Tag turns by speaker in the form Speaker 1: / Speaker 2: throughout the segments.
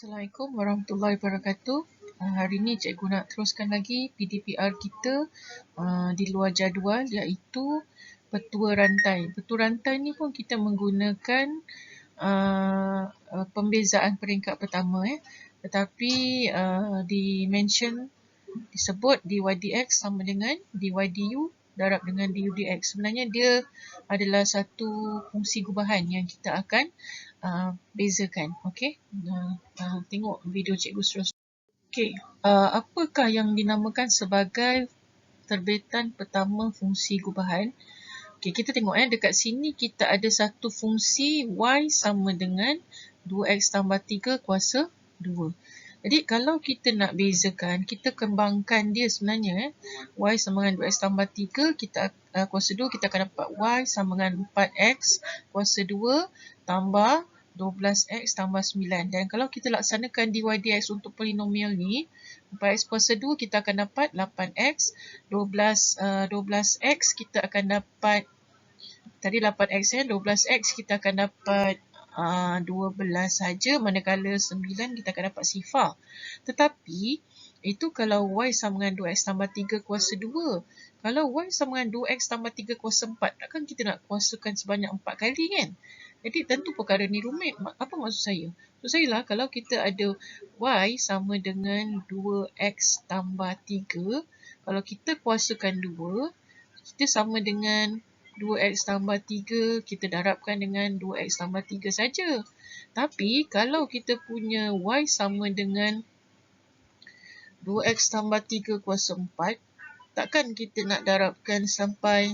Speaker 1: Assalamualaikum warahmatullahi wabarakatuh. Hari ini cikgu nak teruskan lagi PDPR kita di luar jadual, iaitu petua rantai. Petua rantai ni pun kita menggunakan pembezaan peringkat pertama, tetapi disebut dydx sama dengan dydU darab dengan dudx. Sebenarnya dia adalah satu fungsi gubahan yang kita akan bezakan. Okey, tengok video cikgu seterusnya. Okey, apakah yang dinamakan sebagai terbitan pertama fungsi gubahan? Okey, kita tengok dekat sini kita ada satu fungsi y sama dengan 2x tambah 3 kuasa 2. Jadi kalau kita nak bezakan, kita kembangkan dia sebenarnya y sama dengan 2x tambah 3, kita kuasa 2, kita akan dapat y sama dengan 4x kuasa 2 tambah 12x tambah 9. Dan kalau kita laksanakan dy dx untuk polinomial ni, 4x kuasa 2 kita akan dapat 8x, 12x kita akan dapat, tadi 8x 12x kita akan dapat 12 saja, manakala 9 kita akan dapat sifar. Tetapi itu kalau y sama dengan 2x tambah 3 kuasa 2. Kalau y sama dengan 2x tambah 3 kuasa 4, takkan kita nak kuasakan sebanyak 4 kali kan? Jadi tentu perkara ni rumit. Apa maksud saya? Maksud saya lah, kalau kita ada y sama dengan 2x tambah 3, kalau kita kuasakan 2, kita sama dengan 2x tambah 3, kita darabkan dengan 2x tambah 3 saja. Tapi kalau kita punya y sama dengan 2x tambah 3 kuasa 4, takkan kita nak darabkan sampai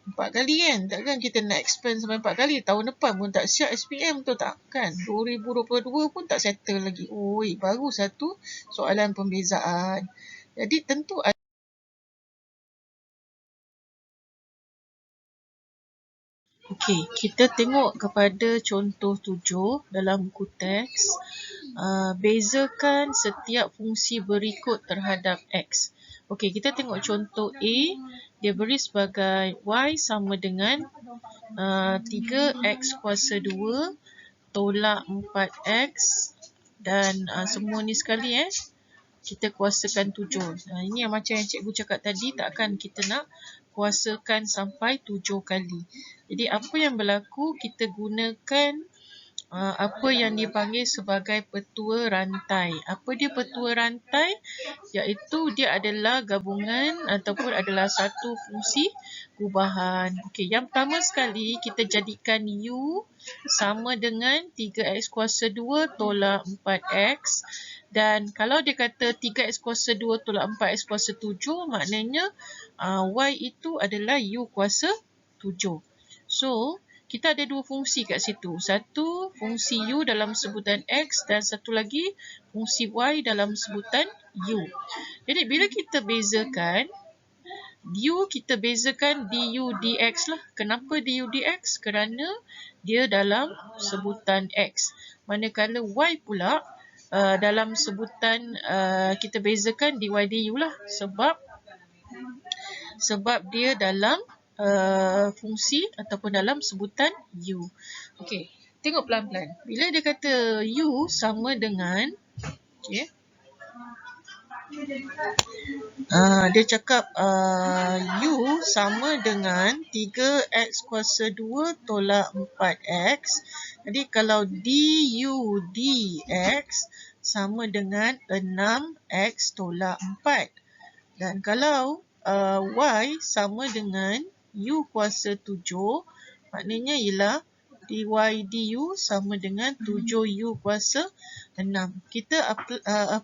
Speaker 1: 4 kali kan? Takkan kita nak expand sampai 4 kali. Tahun depan pun tak siap SPM tu, tak kan? 2022 pun tak settle lagi. Baru satu soalan pembezaan. Jadi tentu ada. Okey, kita tengok kepada contoh 7 dalam buku teks. Bezakan setiap fungsi berikut terhadap x. Okey, kita tengok contoh A. Dia beri sebagai y sama dengan 3x kuasa 2 tolak 4x dan semua ni sekali kita kuasakan 7. Ini yang macam yang cikgu cakap tadi, takkan kita nak kuasakan sampai 7 kali. Jadi apa yang berlaku, kita gunakan apa yang dipanggil sebagai petua rantai. Apa dia petua rantai? Iaitu dia adalah gabungan ataupun adalah satu fungsi gubahan. Okey, yang pertama sekali kita jadikan u sama dengan 3x kuasa 2 tolak 4x. Dan kalau dia kata 3x kuasa 2 tolak 4x kuasa 7, maknanya y itu adalah u kuasa 7. So, kita ada dua fungsi kat situ. Satu fungsi u dalam sebutan x dan satu lagi fungsi y dalam sebutan u. Jadi bila kita bezakan, u kita bezakan du dx lah. Kenapa du dx? Kerana dia dalam sebutan x. Manakala y pula dalam sebutan kita bezakan dy du lah. Sebab dia dalam fungsi ataupun dalam sebutan u. Okey, tengok pelan-pelan. Bila dia kata u sama dengan, dia cakap u sama dengan 3x kuasa 2 tolak 4x. Jadi kalau du dx sama dengan 6x tolak 4. Dan kalau y sama dengan u kuasa 7, maknanya ialah dy du sama dengan 7u kuasa 6. Kita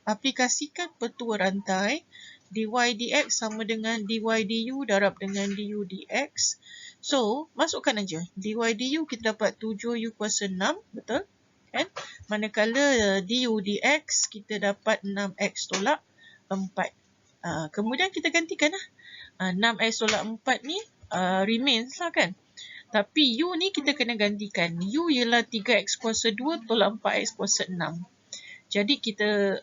Speaker 1: aplikasikan petua rantai. Dy dx sama dengan dy du darab dengan du dx. So, masukkan aja. Dy du kita dapat 7u kuasa 6, betul? Kan? Manakala du dx kita dapat 6x tolak 4. Kemudian kita gantikan lah. 6x tolak 4 ni remains lah kan. Tapi u ni kita kena gantikan. U ialah 3x kuasa 2 tolak 4x kuasa 6. Jadi kita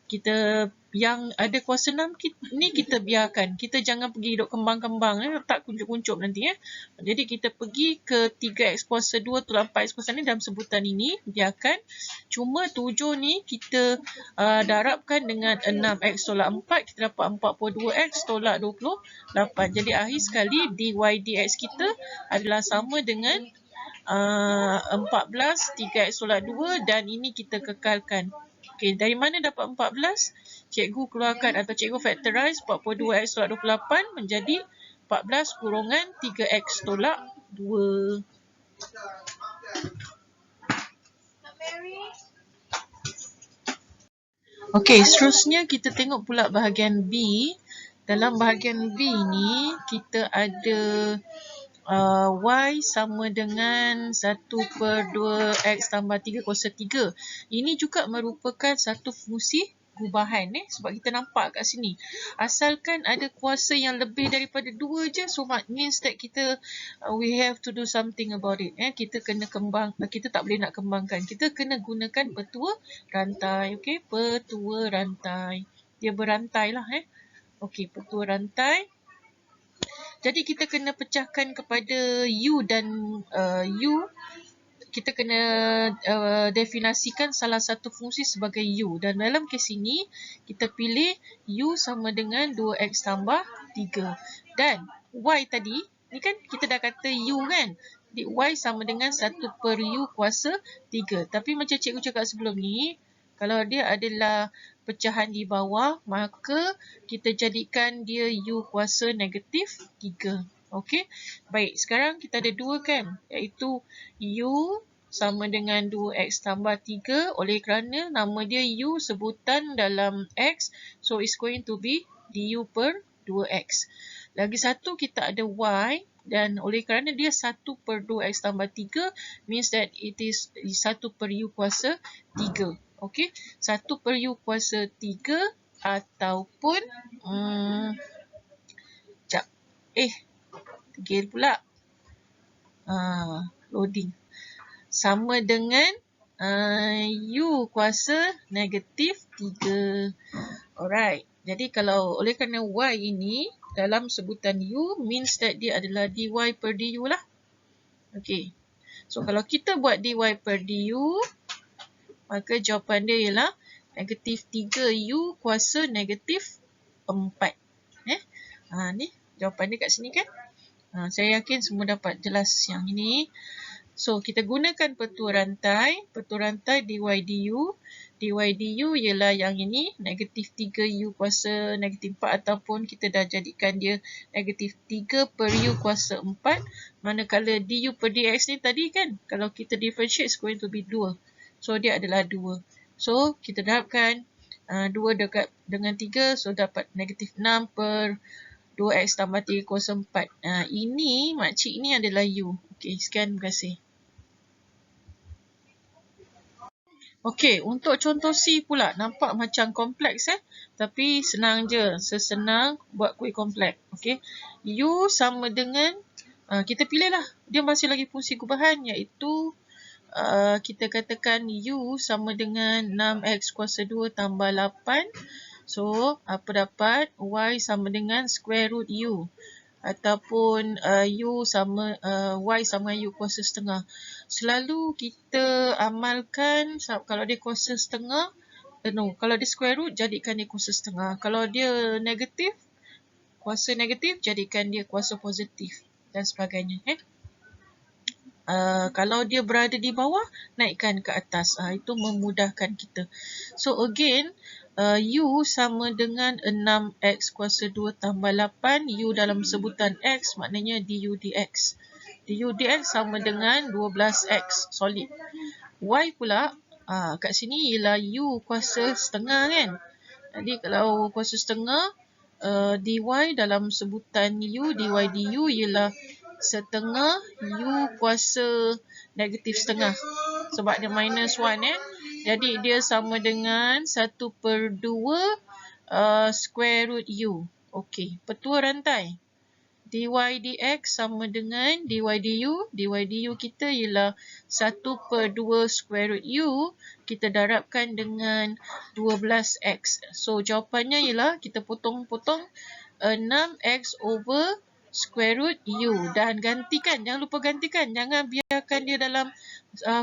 Speaker 1: Kita yang ada kuasa 6 ni kita biarkan. Kita jangan pergi duk kembang-kembang, tak kuncup-kuncup nanti. Jadi kita pergi ke 3x kuasa 2 tolak 4x kuasa ni dalam sebutan ini, biarkan. Cuma 7 ni kita darabkan dengan 6x tolak 4, kita dapat 42x tolak 28. Jadi akhir sekali dy dx kita adalah sama dengan 14 3x tolak 2 dan ini kita kekalkan. Okey, dari mana dapat 14? Cikgu keluarkan atau cikgu factorize 42x tolak 28 menjadi 14 kurungan 3x tolak 2. Okey, seterusnya kita tengok pula bahagian B. Dalam bahagian B ni kita ada y sama dengan 1/2x tambah 3 kuasa 3. Ini juga merupakan satu fungsi gubahan sebab kita nampak kat sini. Asalkan ada kuasa yang lebih daripada 2 je, so means that kita we have to do something about it. Kita kena kita tak boleh nak kembangkan. Kita kena gunakan petua rantai. Okey, petua rantai. Dia berantai lah. Okey, petua rantai. Jadi kita kena pecahkan kepada U dan U. Kita kena definasikan salah satu fungsi sebagai U. Dan dalam kes ini, kita pilih U sama dengan 2x tambah 3. Dan Y tadi, ni kan kita dah kata U kan. Jadi Y sama dengan 1/U kuasa 3. Tapi macam cikgu cakap sebelum ni, kalau dia adalah pecahan di bawah, maka kita jadikan dia U kuasa negatif 3. Okey. Baik, sekarang kita ada 2 kan, iaitu U sama dengan 2x tambah 3 oleh kerana nama dia U sebutan dalam X. So, it's going to be du per 2x. Lagi satu kita ada Y dan oleh kerana dia 1/2x tambah 3 means that it is 1/U kuasa 3. Okey, 1/U kuasa 3 ataupun sekejap. Tergil pula. Loading. Sama dengan U kuasa negatif 3. Alright. Jadi kalau oleh kerana Y ini dalam sebutan U means that dia adalah dy per du lah. Okey. So kalau kita buat dy per du, maka jawapan dia ialah negatif 3U kuasa negatif 4. Ni jawapan dia kat sini kan. Saya yakin semua dapat jelas yang ini. So, kita gunakan petua rantai. Petua rantai dy du. Dy du ialah yang ini, negatif 3U kuasa negatif 4 ataupun kita dah jadikan dia negatif 3/U kuasa 4. Manakala du per dx ni tadi kan, kalau kita differentiate, it's going to be 2. So, dia adalah 2. So, kita darabkan 2 dekat dengan 3. So, dapat negatif 6/2x tambah 3 kuasa 4. Ini, makcik ni adalah U. Okey, sekian, terima kasih. Okey, untuk contoh C pula, nampak macam kompleks tapi senang je, sesenang buat kuih kompleks. Okey, U sama dengan, kita pilihlah, dia masih lagi fungsi gubahan iaitu kita katakan U sama dengan 6x kuasa 2 tambah 8. So, apa dapat? Y sama dengan square root U. Ataupun U sama Y sama U kuasa setengah. Selalu kita amalkan kalau dia kuasa setengah, kalau dia square root, jadikan dia kuasa setengah. Kalau dia negatif, kuasa negatif, jadikan dia kuasa positif dan sebagainya. Kalau dia berada di bawah, naikkan ke atas. Itu memudahkan kita. So again, U sama dengan 6x kuasa 2 tambah 8. U dalam sebutan X maknanya du dx. Du dx sama dengan 12x solid. Y pula kat sini ialah U kuasa setengah kan. Jadi kalau kuasa setengah, dy dalam sebutan U, dy du ialah setengah U kuasa negatif setengah. Sebab dia minus 1 Jadi dia sama dengan 1/2 square root U. Okey, petua rantai. dy dx sama dengan dy du. Dy du kita ialah 1/2 square root u. Kita darabkan dengan 12x. So, jawapannya ialah kita potong-potong 6x over square root u. Dan gantikan. Jangan lupa gantikan. Jangan biarkan dia dalam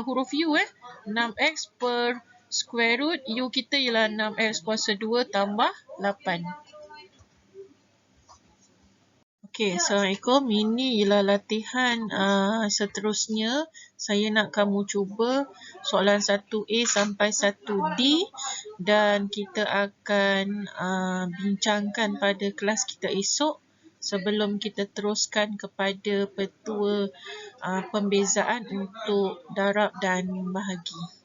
Speaker 1: huruf u. 6x per square root u kita ialah 6x kuasa 2 tambah 8. Okey, Assalamualaikum. Ini ialah latihan seterusnya. Saya nak kamu cuba soalan 1A sampai 1D dan kita akan bincangkan pada kelas kita esok sebelum kita teruskan kepada petua pembezaan untuk darab dan bahagi.